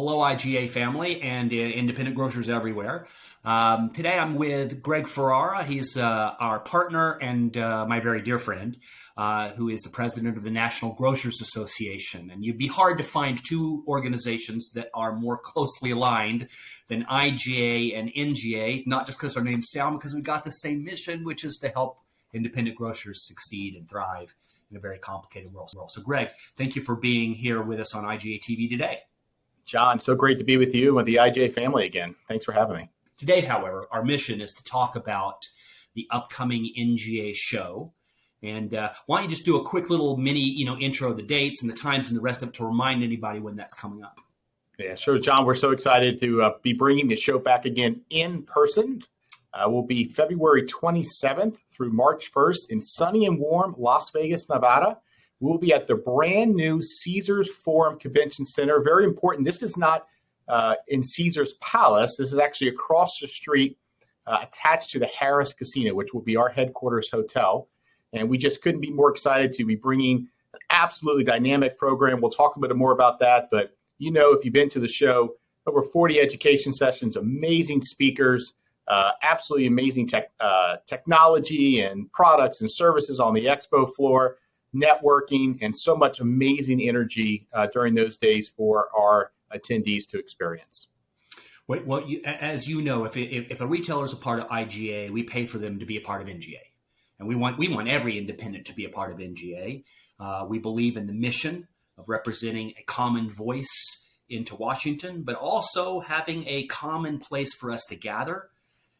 hello, IGA family and independent grocers everywhere. Today I'm with Greg Ferrara. He's our partner and my very dear friend, who is the president of the National Grocers Association. And you'd be hard to find two organizations that are more closely aligned than IGA and NGA, not just because our names sound, because we got the same mission, which is to help independent grocers succeed and thrive in a very complicated world. So Greg, thank you for being here with us on IGA TV today. John, so great to be with you and the IGA family again. Thanks for having me. Today, however, our mission is to talk about the upcoming NGA show. And why don't you just do a quick little mini, intro of the dates and the times and the rest of it to remind anybody when that's coming up. Yeah, sure, John. We're so excited to be bringing the show back again in person. We'll be February 27th through March 1st in sunny and warm Las Vegas, Nevada. We'll be at the brand new Caesars Forum Convention Center. Very important. This is not in Caesars Palace. This is actually across the street, attached to the Harrah's Casino, which will be our headquarters hotel. And we just couldn't be more excited to be bringing an absolutely dynamic program. We'll talk a little bit more about that. But if you've been to the show, over 40 education sessions, amazing speakers, absolutely amazing technology and products and services on the expo floor, networking, and so much amazing energy during those days for our attendees to experience. Well, as you know, if a retailer is a part of IGA, we pay for them to be a part of NGA. And we want every independent to be a part of NGA. We believe in the mission of representing a common voice into Washington, but also having a common place for us to gather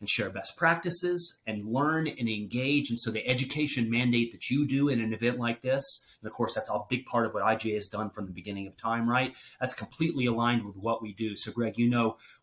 and share best practices and learn and engage. And so the education mandate that you do in an event like this, and of course, that's a big part of what IGA has done from the beginning of time, right? That's completely aligned with what we do. So Greg,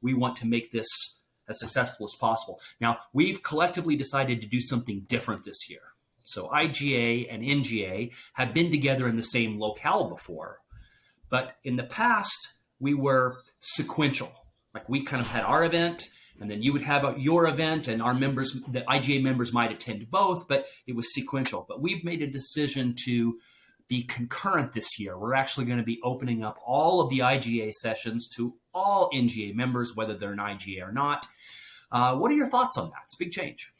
we want to make this as successful as possible. Now, we've collectively decided to do something different this year. So IGA and NGA have been together in the same locale before, but in the past, we were sequential. Like we kind of had our event, and then you would have your event, and our members, the IGA members might attend both, but it was sequential. But we've made a decision to be concurrent this year. We're actually going to be opening up all of the IGA sessions to all NGA members, whether they're an IGA or not. What are your thoughts on that? It's a big change.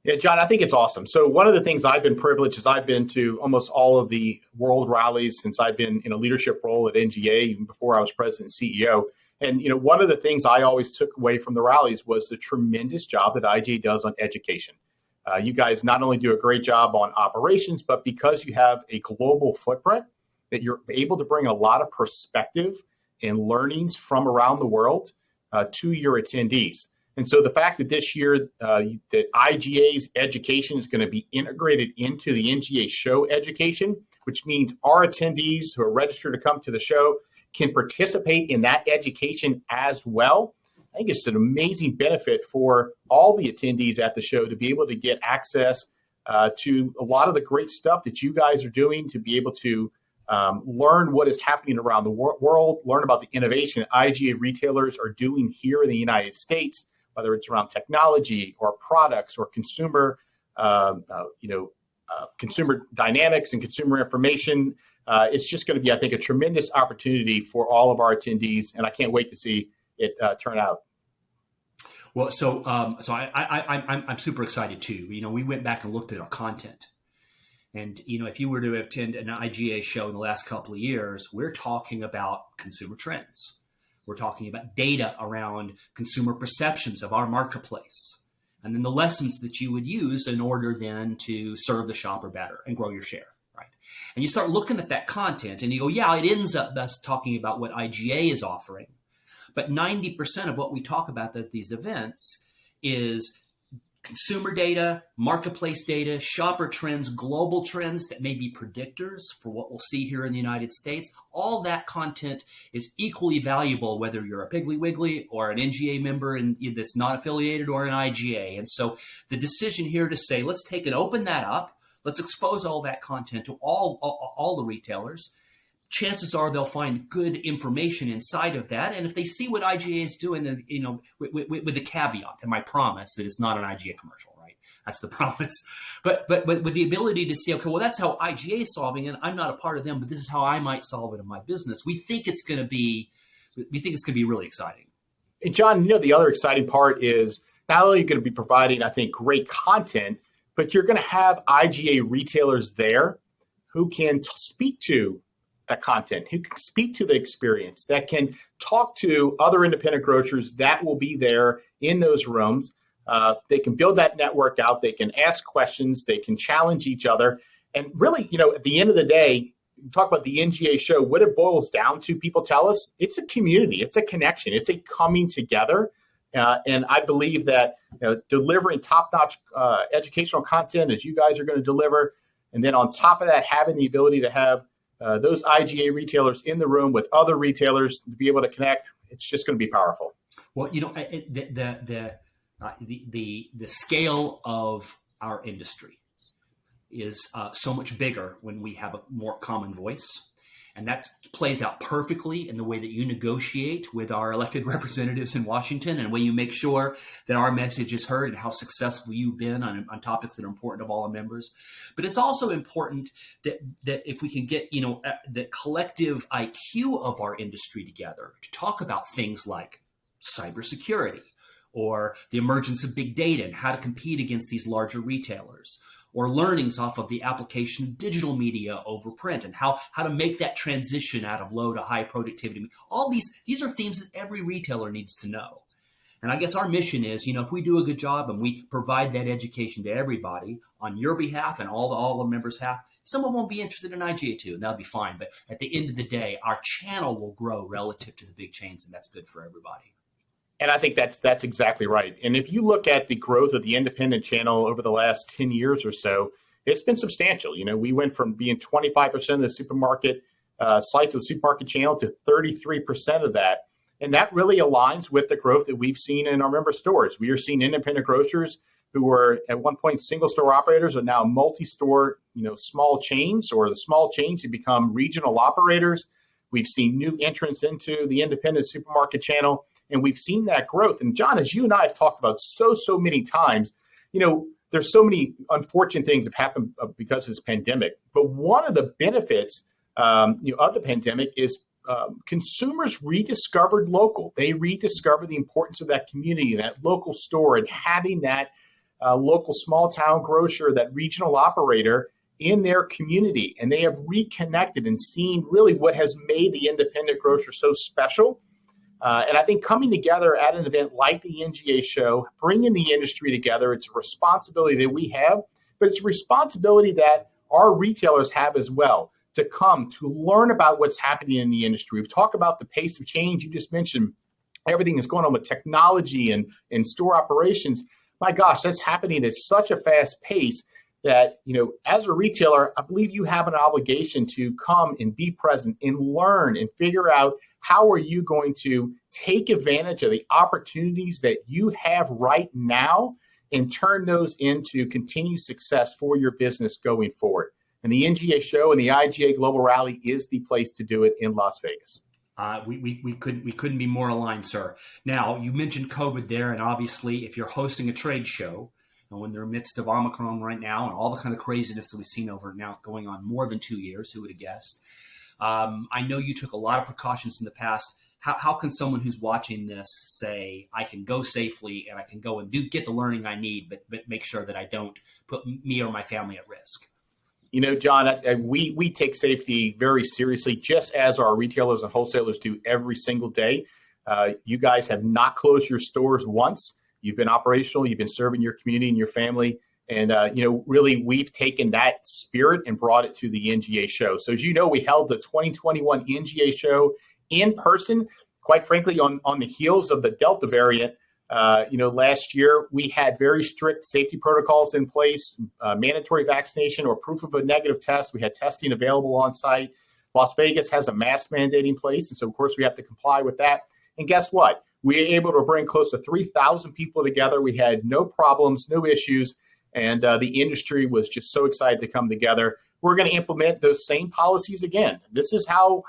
Yeah, John, I think it's awesome. So one of the things I've been privileged is I've been to almost all of the world rallies since I've been in a leadership role at NGA, even before I was president and CEO. And, one of the things I always took away from the rallies was the tremendous job that IGA does on education. You guys not only do a great job on operations, but because you have a global footprint, that you're able to bring a lot of perspective and learnings from around the world to your attendees. And so the fact that this year that IGA's education is going to be integrated into the NGA show education, which means our attendees who are registered to come to the show can participate in that education as well. I think it's an amazing benefit for all the attendees at the show to be able to get access to a lot of the great stuff that you guys are doing, to be able to learn what is happening around the world, learn about the innovation that IGA retailers are doing here in the United States, whether it's around technology or products or consumer, consumer dynamics and consumer information. It's just going to be, I think, a tremendous opportunity for all of our attendees, and I can't wait to see it turn out. Well, so I'm super excited too. We went back and looked at our content, and if you were to attend an IGA show in the last couple of years, we're talking about consumer trends. We're talking about data around consumer perceptions of our marketplace, and then the lessons that you would use in order then to serve the shopper better and grow your share. And you start looking at that content and you go, yeah, it ends up us talking about what IGA is offering. But 90% of what we talk about at these events is consumer data, marketplace data, shopper trends, global trends that may be predictors for what we'll see here in the United States. All that content is equally valuable, whether you're a Piggly Wiggly or an NGA member that's not affiliated or an IGA. And so the decision here to say, let's take and open that up. Let's expose all that content to all the retailers. Chances are they'll find good information inside of that. And if they see what IGA is doing, with the caveat, and my promise that it's not an IGA commercial, right? That's the promise. But with the ability to see, okay, well, that's how IGA is solving it. I'm not a part of them, but this is how I might solve it in my business. We think it's going to be we think it's going to be really exciting. And John, the other exciting part is not only are you going to be providing, I think, great content, but you're going to have IGA retailers there who can speak to that content, who can speak to the experience, that can talk to other independent grocers that will be there in those rooms. They can build that network out. They can ask questions. They can challenge each other. And really, at the end of the day, talk about the NGA show, what it boils down to, people tell us, it's a community, it's a connection, it's a coming together. And I believe that delivering top-notch educational content as you guys are going to deliver, and then on top of that, having the ability to have those IGA retailers in the room with other retailers to be able to connect, it's just going to be powerful. Well, the scale of our industry is so much bigger when we have a more common voice. And that plays out perfectly in the way that you negotiate with our elected representatives in Washington, and the way you make sure that our message is heard and how successful you've been on topics that are important to all our members. But it's also important that if we can get the collective IQ of our industry together to talk about things like cybersecurity, or the emergence of big data and how to compete against these larger retailers, or learnings off of the application of digital media over print, and how to make that transition out of low to high productivity. All these are themes that every retailer needs to know. And I guess our mission is, if we do a good job and we provide that education to everybody on your behalf and all the members' behalf, someone won't be interested in IGA too, and that'll be fine. But at the end of the day, our channel will grow relative to the big chains, and that's good for everybody. And I think that's exactly right. And if you look at the growth of the independent channel over the last 10 years or so, it's been substantial. We went from being 25% of the supermarket sites of the supermarket channel to 33% of that. And that really aligns with the growth that we've seen in our member stores. We are seeing independent grocers who were at one point single store operators are now multi-store, small chains, or the small chains have become regional operators. We've seen new entrants into the independent supermarket channel. And we've seen that growth. And John, as you and I have talked about so many times, there's so many unfortunate things have happened because of this pandemic. But one of the benefits of the pandemic is consumers rediscovered local. They rediscovered the importance of that community, that local store, and having that local small town grocer, that regional operator in their community. And they have reconnected and seen really what has made the independent grocer so special. And I think coming together at an event like the NGA show, bringing the industry together, it's a responsibility that we have, but it's a responsibility that our retailers have as well, to come to learn about what's happening in the industry. We've talked about the pace of change. You just mentioned everything that's going on with technology and store operations. My gosh, that's happening at such a fast pace that, as a retailer, I believe you have an obligation to come and be present and learn and figure out how are you going to take advantage of the opportunities that you have right now and turn those into continued success for your business going forward. And the NGA show and the IGA Global Rally is the place to do it in Las Vegas. We couldn't be more aligned, sir. Now, you mentioned COVID there, and obviously if you're hosting a trade show, and when they're in the midst of Omicron right now and all the kind of craziness that we've seen over now going on more than 2 years, who would have guessed? I know you took a lot of precautions in the past. How can someone who's watching this say, I can go safely and I can go and get the learning I need, but make sure that I don't put me or my family at risk? John, we take safety very seriously, just as our retailers and wholesalers do every single day. You guys have not closed your stores once. You've been operational. You've been serving your community and your family. And, really, we've taken that spirit and brought it to the NGA show. So as you know, we held the 2021 NGA show in person, quite frankly, on the heels of the Delta variant. Last year, we had very strict safety protocols in place, mandatory vaccination or proof of a negative test. We had testing available on site. Las Vegas has a mask mandate in place. And so, of course, we have to comply with that. And guess what? We were able to bring close to 3,000 people together. We had no problems, no issues. And the industry was just so excited to come together. We're going to implement those same policies again. This is how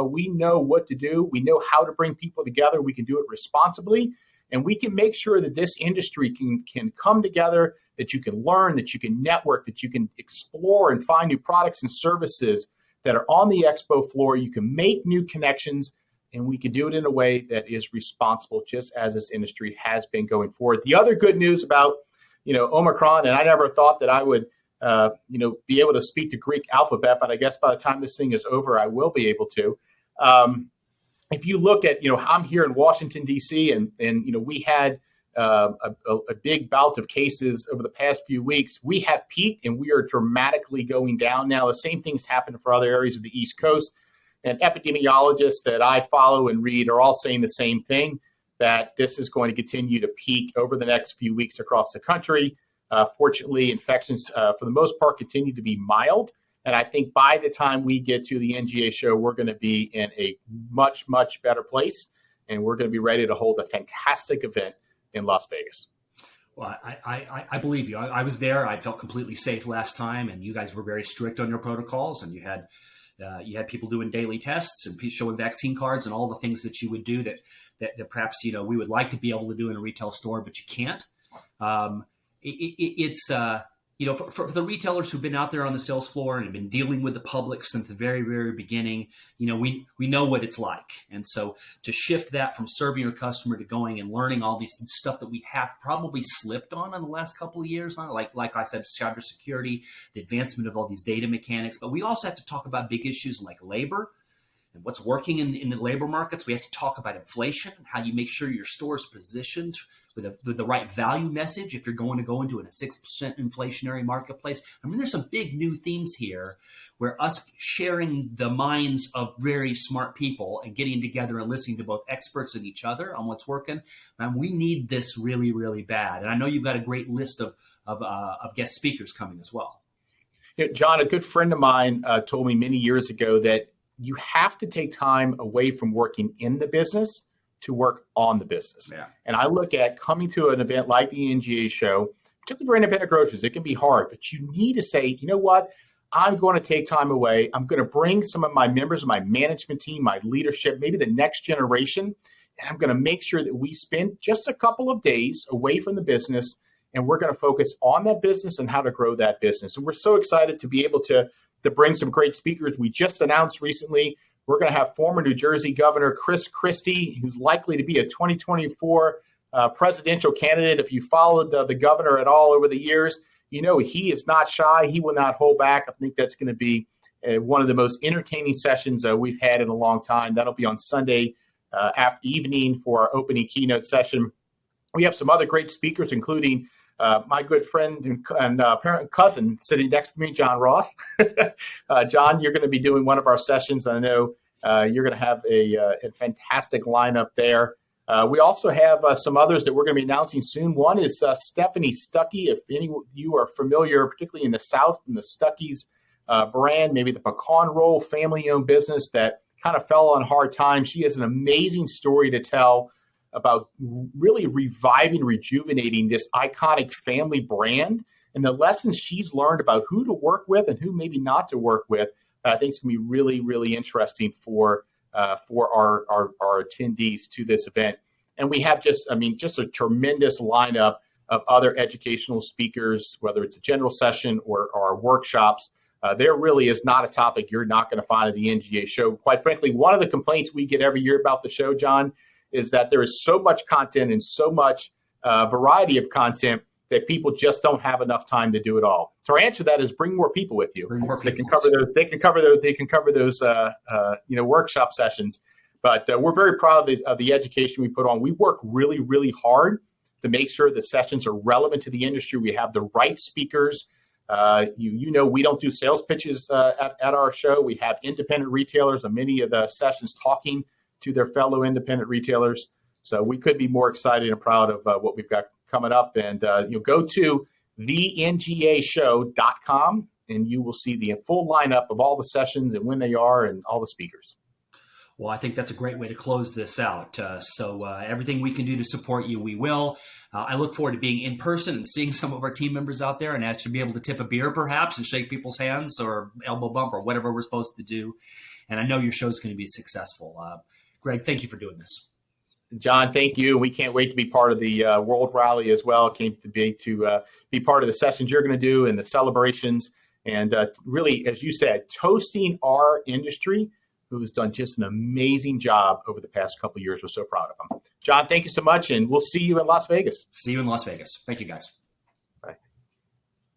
we know what to do. We know how to bring people together. We can do it responsibly. And we can make sure that this industry can come together, that you can learn, that you can network, that you can explore and find new products and services that are on the expo floor. You can make new connections. and we can do it in a way that is responsible, just as this industry has been going forward. The other good news about, Omicron, and I never thought that I would, be able to speak the Greek alphabet, but I guess by the time this thing is over, I will be able to. If you look at, I'm here in Washington, D.C., and we had a big bout of cases over the past few weeks. We have peaked, and we are dramatically going down now. The same thing's happened for other areas of the East Coast. And epidemiologists that I follow and read are all saying the same thing, that this is going to continue to peak over the next few weeks across the country. Fortunately, infections, for the most part, continue to be mild. And I think by the time we get to the NGA show, we're going to be in a much, much better place. And we're going to be ready to hold a fantastic event in Las Vegas. Well, I believe you. I was there. I felt completely safe last time, and you guys were very strict on your protocols, and you had people doing daily tests and showing vaccine cards and all the things that you would do that perhaps we would like to be able to do in a retail store, but you can't. It's for the retailers who've been out there on the sales floor and have been dealing with the public since the very, very beginning, we know what it's like. And so to shift that from serving your customer to going and learning all these stuff that we have probably slipped on in the last couple of years, like I said, cybersecurity, the advancement of all these data mechanics, but we also have to talk about big issues like labor and what's working in the labor markets. We have to talk about inflation and how you make sure your store is positioned with the right value message if you're going to go into a 6% inflationary marketplace. I mean, there's some big new themes here where us sharing the minds of very smart people and getting together and listening to both experts and each other on what's working. And we need this really, really bad. And I know you've got a great list of guest speakers coming as well. John, a good friend of mine told me many years ago that you have to take time away from working in the business to work on the business. Yeah. And I look at coming to an event like the NGA show, particularly for independent grocers, it can be hard, but you need to say, you know what, I'm going to take time away. I'm going to bring some of my members of my management team, my leadership, maybe the next generation, and I'm going to make sure that we spend just a couple of days away from the business, and we're going to focus on that business and how to grow that business. And we're so excited to be able to bring some great speakers. We just announced recently we're going to have former New Jersey Governor Chris Christie, who's likely to be a 2024 presidential candidate. If you followed the governor at all over the years, he is not shy. He will not hold back. I think that's going to be one of the most entertaining sessions we've had in a long time. That'll be on Sunday after evening for our opening keynote session. We have some other great speakers, including my good friend and parent cousin sitting next to me, John Ross. John, you're going to be doing one of our sessions. I know you're going to have a fantastic lineup there. We also have some others that we're going to be announcing soon. One is Stephanie Stuckey. If any of you are familiar, particularly in the South, from the Stuckey's brand, maybe the pecan roll family-owned business that kind of fell on hard times. She has an amazing story to tell about really reviving, rejuvenating this iconic family brand and the lessons she's learned about who to work with and who maybe not to work with. I think it's going to be really, really interesting for our attendees to this event. And we have just a tremendous lineup of other educational speakers, whether it's a general session or our workshops. There really is not a topic you're not going to find at the NGA show. Quite frankly, one of the complaints we get every year about the show, John, is that there is so much content and so much variety of content that people just don't have enough time to do it all. So our answer to that is bring more people with you. They can cover those workshop sessions. But we're very proud of the education we put on. We work really, really hard to make sure the sessions are relevant to the industry. We have the right speakers. We don't do sales pitches at our show. We have independent retailers on many of the sessions talking to their fellow independent retailers. So we could be more excited and proud of what we've got coming up. And you'll go to thengashow.com and you will see the full lineup of all the sessions and when they are and all the speakers. Well, I think that's a great way to close this out. So everything we can do to support you, we will. I look forward to being in person and seeing some of our team members out there and actually be able to tip a beer perhaps and shake people's hands or elbow bump or whatever we're supposed to do. And I know your show is going to be successful. Greg, thank you for doing this. John, thank you. We can't wait to be part of the World Rally as well. Can't be to be part of the sessions you're going to do and the celebrations. And really, as you said, toasting our industry who has done just an amazing job over the past couple of years. We're so proud of him. John, thank you so much, and we'll see you in Las Vegas. See you in Las Vegas. Thank you, guys.